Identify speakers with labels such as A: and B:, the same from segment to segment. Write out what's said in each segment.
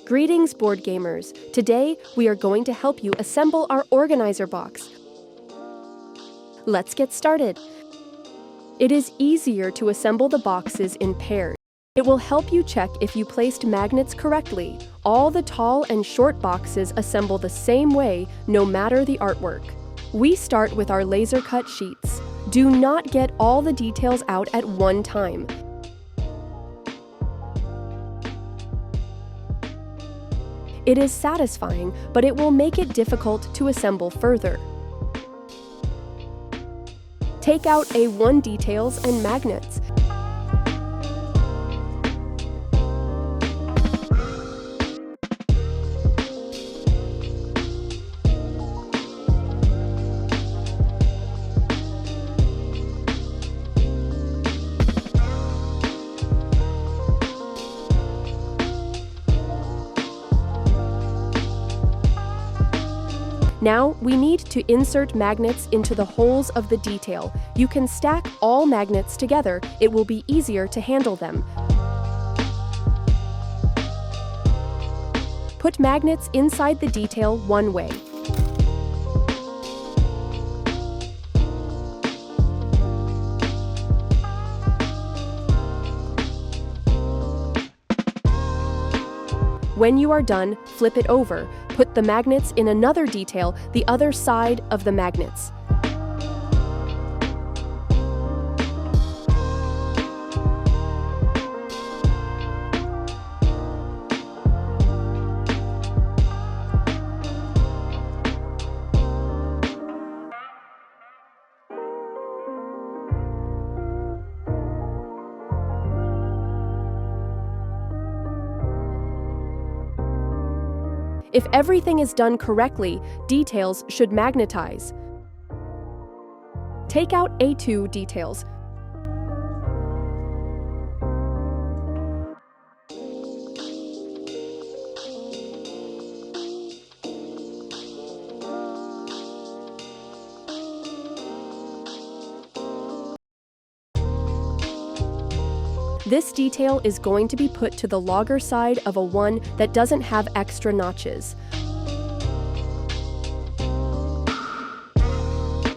A: Greetings, board gamers! Today, we are going to help you assemble our organizer box. Let's get started. It is easier to assemble the boxes in pairs. It will help you check if you placed magnets correctly. All the tall and short boxes assemble the same way, no matter the artwork. We start with our Lasercut sheets. Do not get all the details out at one time. It is satisfying, but it will make it difficult to assemble further. Take out A1 details and magnets. Now, we need to insert magnets into the holes of the detail. You can stack all magnets together. It will be easier to handle them. Put magnets inside the detail one way. When you are done, flip it over. Put the magnets in another detail, the other side of the magnets. If everything is done correctly, details should magnetize. Take out A2 details. This detail is going to be put to the logger side of a one that doesn't have extra notches.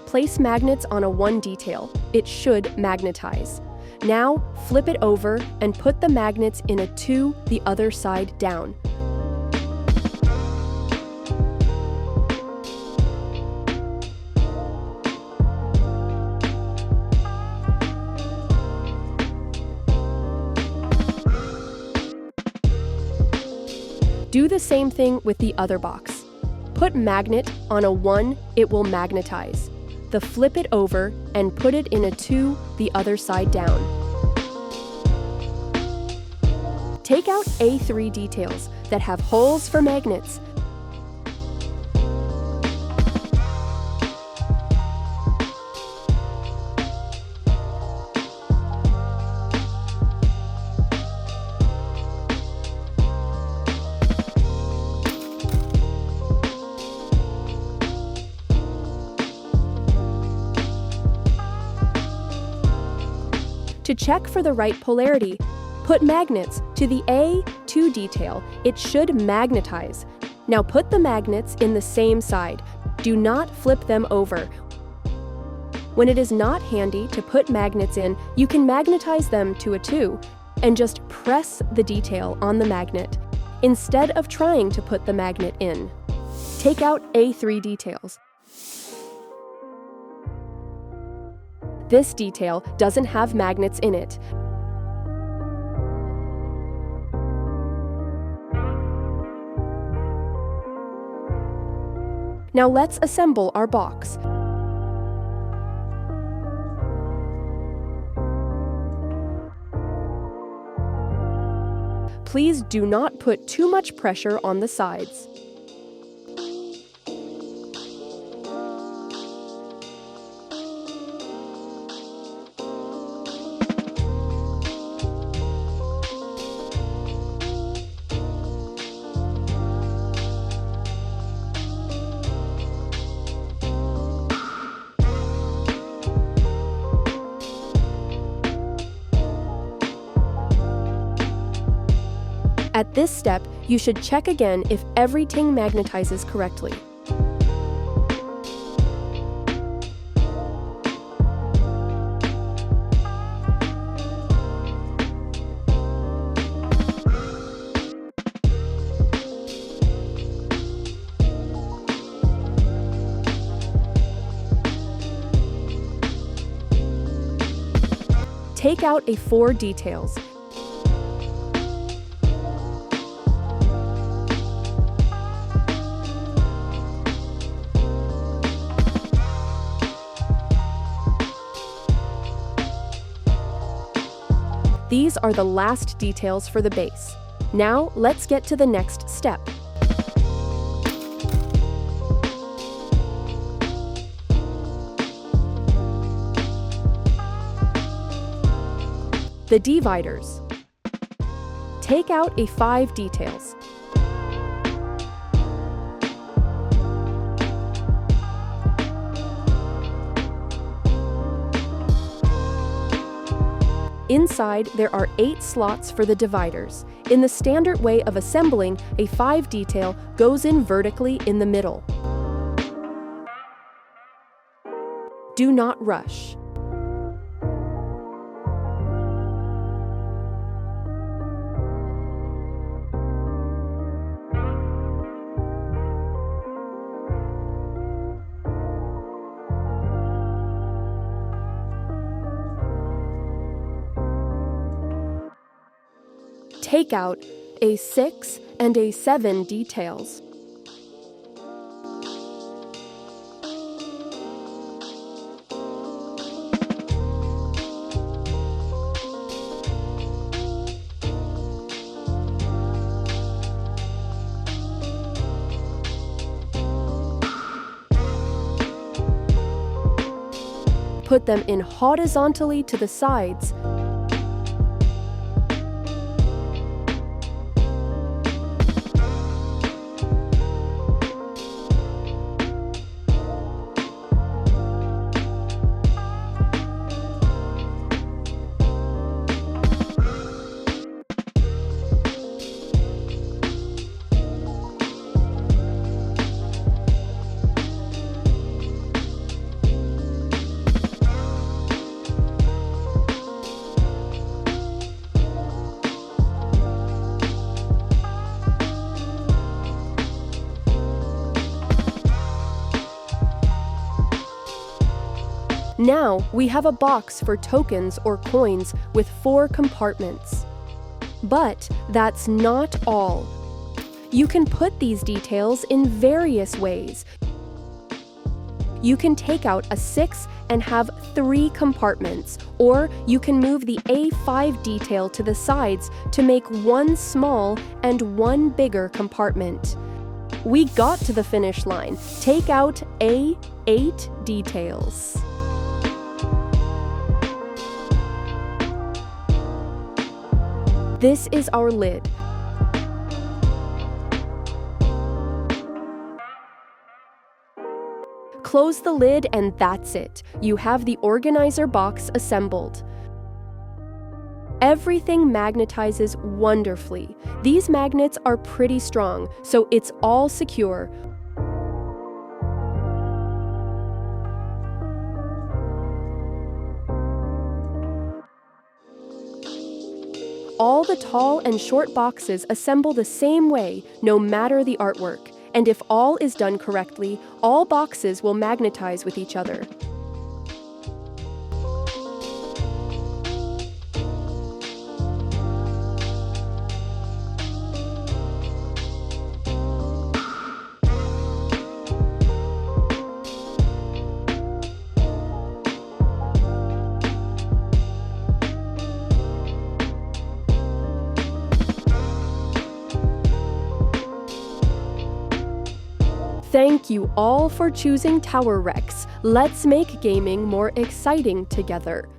A: Place magnets on a one detail. It should magnetize. Now, flip it over and put the magnets in a two the other side down. Do the same thing with the other box. Put magnet on a one, it will magnetize. Flip it over and put it in a two the other side down. Take out A3 details that have holes for magnets. To check for the right polarity, put magnets to the A2 detail. It should magnetize. Now put the magnets in the same side. Do not flip them over. When it is not handy to put magnets in, you can magnetize them to a 2 and just press the detail on the magnet instead of trying to put the magnet in. Take out A3 details. This detail doesn't have magnets in it. Now let's assemble our box. Please do not put too much pressure on the sides. At this step, you should check again if everything magnetizes correctly. Take out a 4 details. These are the last details for the base. Now, let's get to the next step. The dividers. Take out a 5 details. Inside, there are 8 slots for the dividers. In the standard way of assembling, a 5 detail goes in vertically in the middle. Do not rush. Take out a 6 and a 7 details. Put them in horizontally to the sides. Now, we have a box for tokens or coins with 4 compartments. But that's not all. You can put these details in various ways. You can take out a 6 and have 3 compartments, or you can move the A5 detail to the sides to make 1 small and 1 bigger compartment. We got to the finish line. Take out A8 details. This is our lid. Close the lid and that's it. You have the organizer box assembled. Everything magnetizes wonderfully. These magnets are pretty strong, so it's all secure. All the tall and short boxes assemble the same way, no matter the artwork. And if all is done correctly, all boxes will magnetize with each other. Thank you all for choosing TowerRex. Let's make gaming more exciting together.